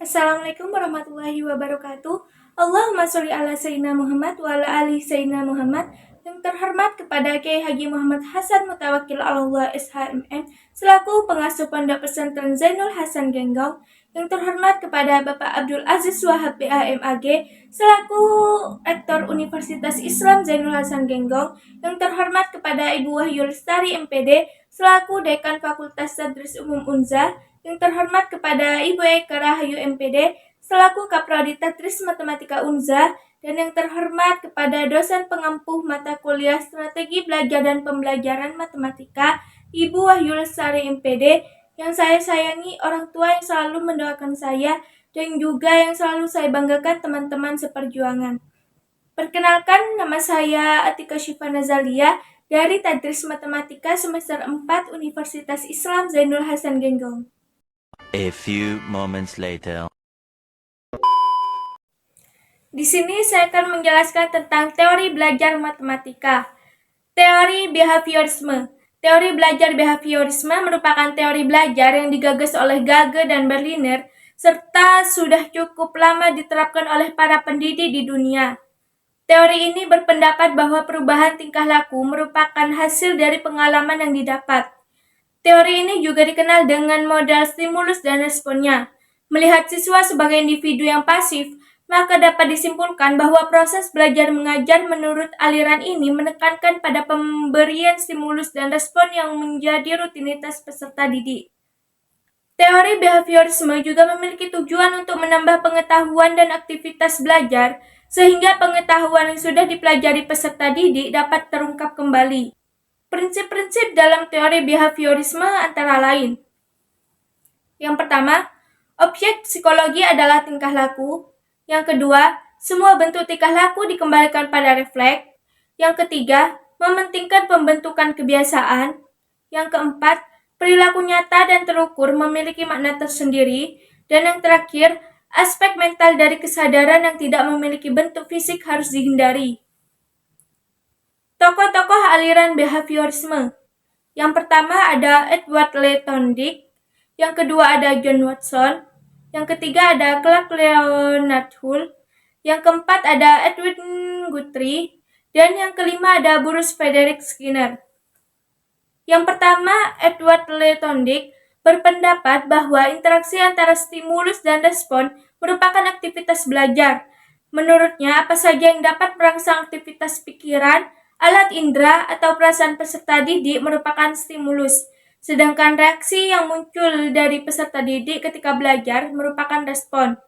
Assalamualaikum warahmatullahi wabarakatuh. Allahumma sholli ala Sayyidina Muhammad wa ala ali Sayyidina Muhammad. Yang terhormat kepada Kiai Haji Muhammad Hasan Mutawakil Allah SHMM selaku pengasuh Pondok Pesantren Zainul Hasan Genggong. Yang terhormat kepada Bapak Abdul Aziz Wahab BAMAG selaku Rektor Universitas Islam Zainul Hasan Genggong. Yang terhormat kepada Ibu Wahyu Lestari MPD selaku Dekan Fakultas Tadris Umum Unza. Yang terhormat kepada Ibu Eka Rahayu MPD selaku Kaprodi Tadris Matematika Unza, dan yang terhormat kepada dosen pengampuh mata kuliah Strategi Belajar dan Pembelajaran Matematika Ibu Wahyu Lestari MPD. Yang saya sayangi orang tua yang selalu mendoakan saya dan juga yang selalu saya banggakan teman-teman seperjuangan. Perkenalkan, nama saya Atika Syifa Nazalia dari Tadris Matematika semester 4 Universitas Islam Zainul Hasan Genggong. A few moments later. Di sini saya akan menjelaskan tentang teori belajar matematika. Teori behaviorisme. Teori belajar behaviorisme merupakan teori belajar yang digagas oleh Gage dan Berliner serta sudah cukup lama diterapkan oleh para pendidik di dunia. Teori ini berpendapat bahwa perubahan tingkah laku merupakan hasil dari pengalaman yang didapat. Teori ini juga dikenal dengan model stimulus dan responnya. Melihat siswa sebagai individu yang pasif, maka dapat disimpulkan bahwa proses belajar mengajar menurut aliran ini menekankan pada pemberian stimulus dan respon yang menjadi rutinitas peserta didik. Teori behaviorisme juga memiliki tujuan untuk menambah pengetahuan dan aktivitas belajar, sehingga pengetahuan yang sudah dipelajari peserta didik dapat terungkap kembali. Prinsip-prinsip dalam teori behaviorisme antara lain. Yang pertama, objek psikologi adalah tingkah laku. Yang kedua, semua bentuk tingkah laku dikembalikan pada refleks. Yang ketiga, mementingkan pembentukan kebiasaan. Yang keempat, perilaku nyata dan terukur memiliki makna tersendiri. Dan yang terakhir, aspek mental dari kesadaran yang tidak memiliki bentuk fisik harus dihindari. Tokoh-tokoh aliran behaviorisme. Yang pertama ada Edward Lee Thorndike, yang kedua ada John Watson, yang ketiga ada Clark Leonard Hull, yang keempat ada Edwin Guthrie, dan yang kelima ada Bruce Frederick Skinner. Yang pertama, Edward Lee Thorndike berpendapat bahwa interaksi antara stimulus dan respon merupakan aktivitas belajar. Menurutnya, apa saja yang dapat merangsang aktivitas pikiran, alat indera, atau perasaan peserta didik merupakan stimulus, sedangkan reaksi yang muncul dari peserta didik ketika belajar merupakan respon.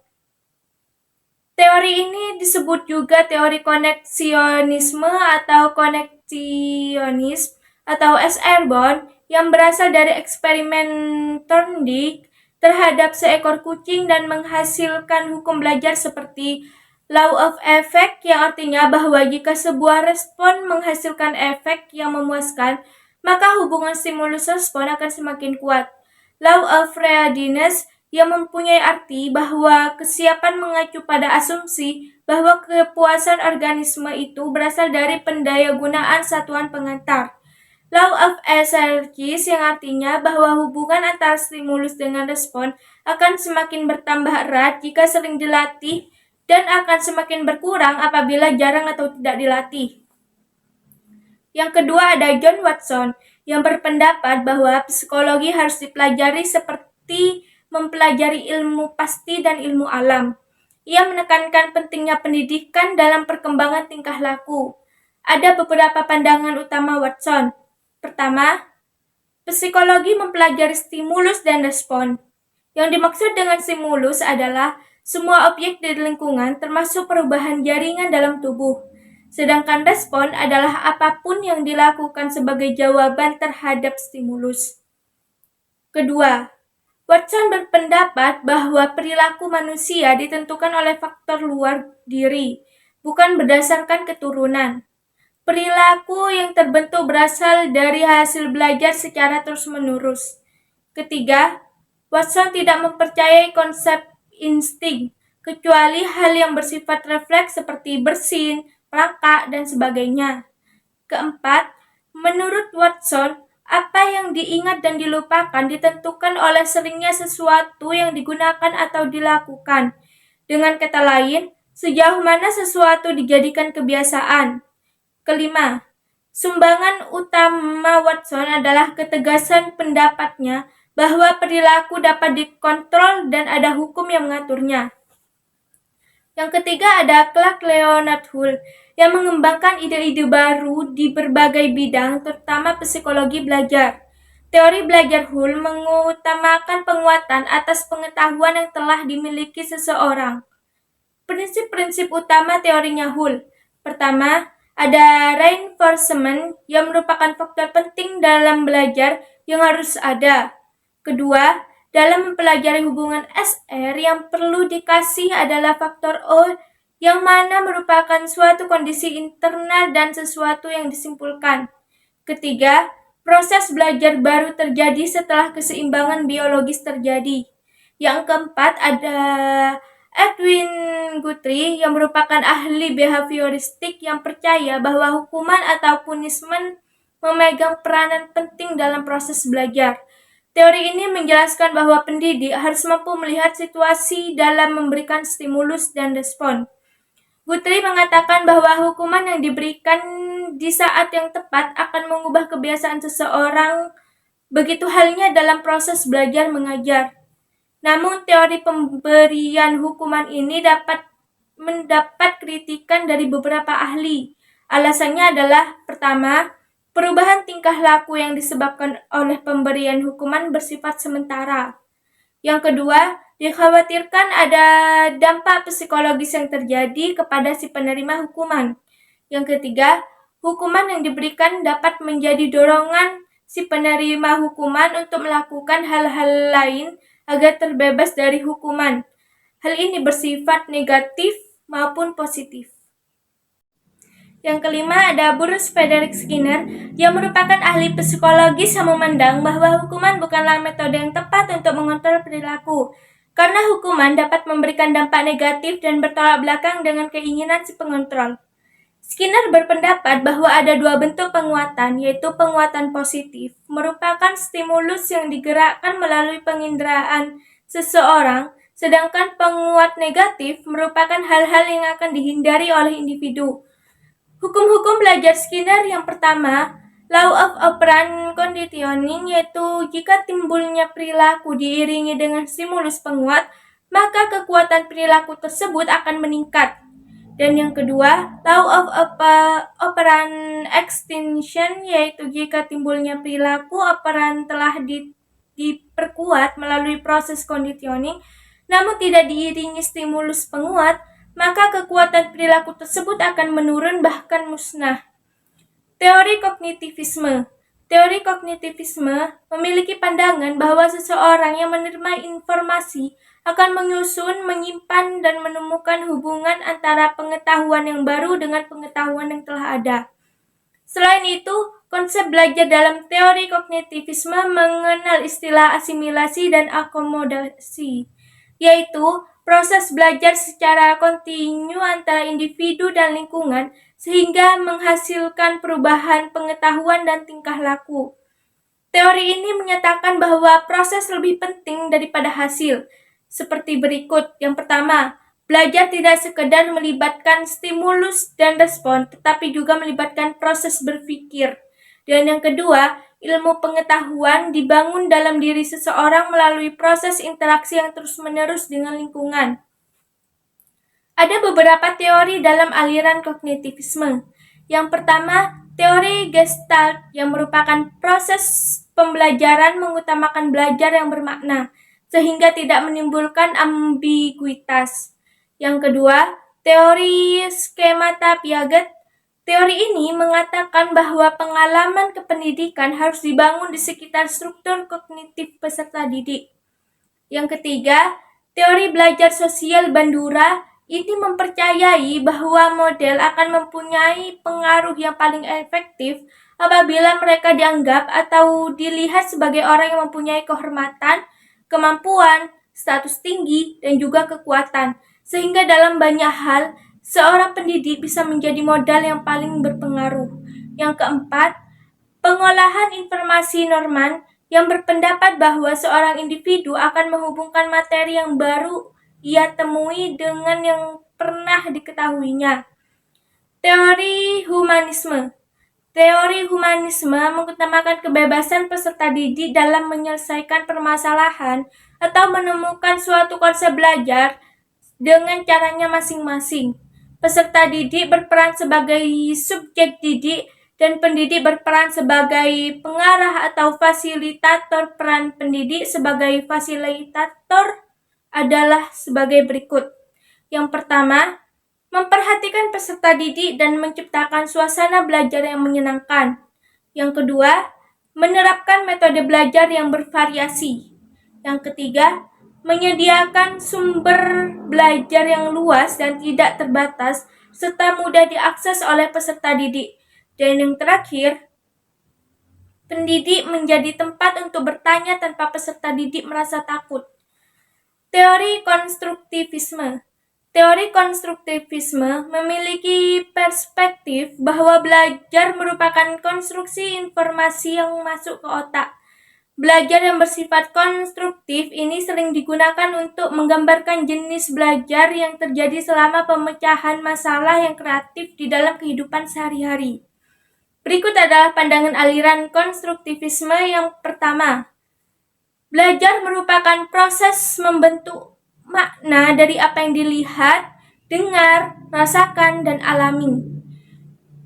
Teori ini disebut juga teori koneksionisme atau koneksionisme atau S. Airborne yang berasal dari eksperimen Thorndike terhadap seekor kucing dan menghasilkan hukum belajar seperti law of effect, yang artinya bahwa jika sebuah respon menghasilkan efek yang memuaskan, maka hubungan stimulus-respon akan semakin kuat. Law of readiness yang mempunyai arti bahwa kesiapan mengacu pada asumsi bahwa kepuasan organisme itu berasal dari pendayagunaan satuan pengantar. Law of exercise yang artinya bahwa hubungan antara stimulus dengan respon akan semakin bertambah erat jika sering dilatih dan akan semakin berkurang apabila jarang atau tidak dilatih. Yang kedua ada John Watson yang berpendapat bahwa psikologi harus dipelajari seperti mempelajari ilmu pasti dan ilmu alam. Ia menekankan pentingnya pendidikan dalam perkembangan tingkah laku. Ada beberapa pandangan utama Watson. Pertama, psikologi mempelajari stimulus dan respon. Yang dimaksud dengan stimulus adalah semua objek di lingkungan termasuk perubahan jaringan dalam tubuh. Sedangkan respon adalah apapun yang dilakukan sebagai jawaban terhadap stimulus. Kedua, Watson berpendapat bahwa perilaku manusia ditentukan oleh faktor luar diri, bukan berdasarkan keturunan. Perilaku yang terbentuk berasal dari hasil belajar secara terus-menerus. Ketiga, Watson tidak mempercayai konsep insting, kecuali hal yang bersifat refleks seperti bersin, pelaka, dan sebagainya. Keempat, menurut Watson, Apa yang diingat dan dilupakan ditentukan oleh seringnya sesuatu yang digunakan atau dilakukan. Dengan kata lain, sejauh mana sesuatu dijadikan kebiasaan. Kelima, sumbangan utama Watson adalah ketegasan pendapatnya bahwa perilaku dapat dikontrol dan ada hukum yang mengaturnya. Yang ketiga ada Clark Leonard Hull yang mengembangkan ide-ide baru di berbagai bidang, terutama psikologi belajar. Teori belajar Hull mengutamakan penguatan atas pengetahuan yang telah dimiliki seseorang. Prinsip-prinsip utama teorinya Hull. Pertama, ada reinforcement yang merupakan faktor penting dalam belajar yang harus ada. Kedua, dalam mempelajari hubungan SR yang perlu dikasih adalah faktor O yang mana merupakan suatu kondisi internal dan sesuatu yang disimpulkan. Ketiga, proses belajar baru terjadi setelah keseimbangan biologis terjadi. Yang keempat ada Edwin Guthrie yang merupakan ahli behavioristik yang percaya bahwa hukuman atau punishment memegang peranan penting dalam proses belajar. Teori ini menjelaskan bahwa pendidik harus mampu melihat situasi dalam memberikan stimulus dan respon. Guthrie mengatakan bahwa hukuman yang diberikan di saat yang tepat akan mengubah kebiasaan seseorang, begitu halnya dalam proses belajar mengajar. Namun teori pemberian hukuman ini dapat mendapat kritikan dari beberapa ahli. Alasannya adalah, pertama, perubahan tingkah laku yang disebabkan oleh pemberian hukuman bersifat sementara. Yang kedua, dikhawatirkan ada dampak psikologis yang terjadi kepada si penerima hukuman. Yang ketiga, hukuman yang diberikan dapat menjadi dorongan si penerima hukuman untuk melakukan hal-hal lain agar terbebas dari hukuman. Hal ini bersifat negatif maupun positif. Yang kelima ada Bruce Frederick Skinner yang merupakan ahli psikologis yang memandang bahwa hukuman bukanlah metode yang tepat untuk mengontrol perilaku, karena hukuman dapat memberikan dampak negatif dan bertolak belakang dengan keinginan si pengontrol. Skinner berpendapat bahwa ada dua bentuk penguatan, yaitu penguatan positif, merupakan stimulus yang digerakkan melalui penginderaan seseorang, sedangkan penguat negatif merupakan hal-hal yang akan dihindari oleh individu. Hukum-hukum belajar Skinner yang pertama, Law of Operant Conditioning, yaitu jika timbulnya perilaku diiringi dengan stimulus penguat, maka kekuatan perilaku tersebut akan meningkat. Dan yang kedua, Law of Operant Extinction, yaitu jika timbulnya perilaku operan telah diperkuat melalui proses conditioning, namun tidak diiringi stimulus penguat, maka kekuatan perilaku tersebut akan menurun bahkan musnah. Teori kognitivisme. Teori kognitivisme memiliki pandangan bahwa seseorang yang menerima informasi akan menyusun, menyimpan, dan menemukan hubungan antara pengetahuan yang baru dengan pengetahuan yang telah ada. Selain itu, konsep belajar dalam teori kognitivisme mengenal istilah asimilasi dan akomodasi, yaitu proses belajar secara kontinu antara individu dan lingkungan sehingga menghasilkan perubahan pengetahuan dan tingkah laku. Teori ini menyatakan bahwa proses lebih penting daripada hasil, seperti berikut. Yang pertama, belajar tidak sekedar melibatkan stimulus dan respon, tetapi juga melibatkan proses berpikir. Dan yang kedua, ilmu pengetahuan dibangun dalam diri seseorang melalui proses interaksi yang terus-menerus dengan lingkungan. Ada beberapa teori dalam aliran kognitivisme. Yang pertama, teori Gestalt yang merupakan proses pembelajaran mengutamakan belajar yang bermakna, sehingga tidak menimbulkan ambiguitas. Yang kedua, teori skemata Piaget. Teori ini mengatakan bahwa pengalaman kependidikan harus dibangun di sekitar struktur kognitif peserta didik. Yang ketiga, teori belajar sosial Bandura ini mempercayai bahwa model akan mempunyai pengaruh yang paling efektif apabila mereka dianggap atau dilihat sebagai orang yang mempunyai kehormatan, kemampuan, status tinggi, dan juga kekuatan. Sehingga dalam banyak hal, seorang pendidik bisa menjadi modal yang paling berpengaruh. Yang keempat, Pengolahan informasi Norman yang berpendapat bahwa seorang individu akan menghubungkan materi yang baru ia temui dengan yang pernah diketahuinya. Teori humanisme. Teori humanisme mengutamakan kebebasan peserta didik dalam menyelesaikan permasalahan atau menemukan suatu konsep belajar dengan caranya masing-masing. Peserta didik berperan sebagai subjek didik dan pendidik berperan sebagai pengarah atau fasilitator. Peran pendidik sebagai fasilitator adalah sebagai berikut. Yang pertama, memperhatikan peserta didik dan menciptakan suasana belajar yang menyenangkan. Yang kedua, menerapkan metode belajar yang bervariasi. Yang ketiga, menyediakan sumber belajar yang luas dan tidak terbatas serta mudah diakses oleh peserta didik. Dan yang terakhir, pendidik menjadi tempat untuk bertanya tanpa peserta didik merasa takut. Teori konstruktivisme. Teori konstruktivisme memiliki perspektif bahwa belajar merupakan konstruksi informasi yang masuk ke otak. Belajar yang bersifat konstruktif ini sering digunakan untuk menggambarkan jenis belajar yang terjadi selama pemecahan masalah yang kreatif di dalam kehidupan sehari-hari. Berikut adalah pandangan aliran konstruktivisme yang pertama. Belajar merupakan proses membentuk makna dari apa yang dilihat, dengar, rasakan, dan alami.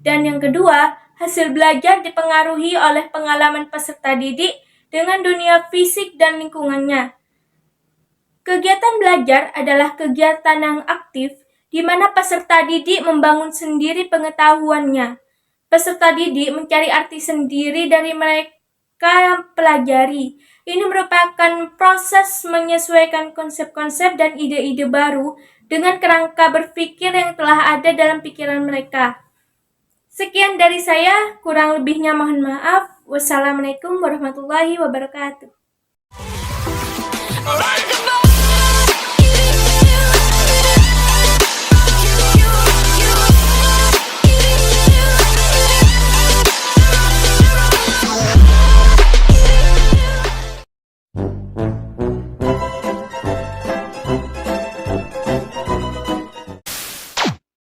Dan yang kedua, hasil belajar dipengaruhi oleh pengalaman peserta didik dengan dunia fisik dan lingkungannya. Kegiatan belajar adalah kegiatan yang aktif di mana peserta didik membangun sendiri pengetahuannya. Peserta didik mencari arti sendiri dari mereka yang pelajari. Ini merupakan proses menyesuaikan konsep-konsep dan ide-ide baru dengan kerangka berpikir yang telah ada dalam pikiran mereka. Sekian dari saya, kurang lebihnya mohon maaf. Wassalamualaikum warahmatullahi wabarakatuh.